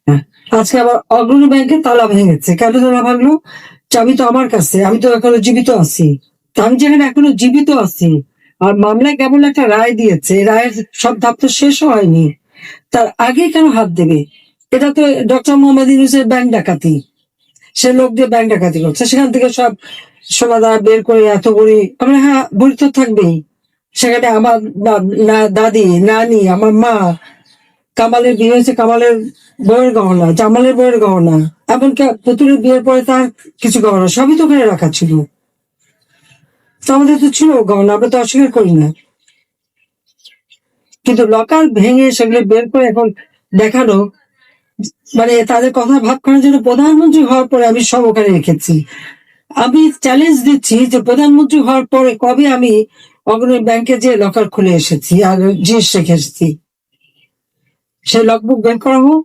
হ্যাঁ, আজকে আবার অগ্রণী ব্যাংকের তালা ভেঙেছে। কেন তালা ভাঙলো? চাবি তো আমার কাছে, আমি তো এখনো জীবিত আছি। তা আমি যেখানে এখনো জীবিত আছি, আর মামলায় কেমন একটা রায় দিয়েছে, এই রায়ের সব ধাপ তো শেষও হয়নি, তার আগে কেন হাত দেবে? এটা তো ডক্টর মোহাম্মদ ইউনূসের ব্যাংক ডাকাতি। সে লোক দিয়ে ব্যাংক ডাকাতি করছে, সেখান থেকে সব সোনাদা বের করে এত বড়ি, আমরা হ্যাঁ বড়ি তো থাকবেই। সেখানে আমার দাদি, নানি, আমার মা, কামালের বিয়ে হয়েছে কামালের বউয়ের গহনা, জামালের বউয়ের গহনা, এমনকি পুতুলের বিয়ের পরে তার কিছু গহনা সবই তো ওখানে রাখা ছিল। তো আমাদের তো ছিল গহনা, আমরা তো অস্বীকার করি না। কিন্তু লকার ভেঙে সেগুলো বের করে এখন দেখানো, মানে তাদের কথা ভাব করার জন্য প্রধানমন্ত্রী হওয়ার পরে আমি সব ওখানে রেখেছি। আমি চ্যালেঞ্জ দিচ্ছি যে প্রধানমন্ত্রী হওয়ার পরে কবে আমি অগ্রণী ব্যাংকে যে লকার খুলে এসেছি আর জিনিস রেখে এসেছি, সেই লগবুক বের করা হোক।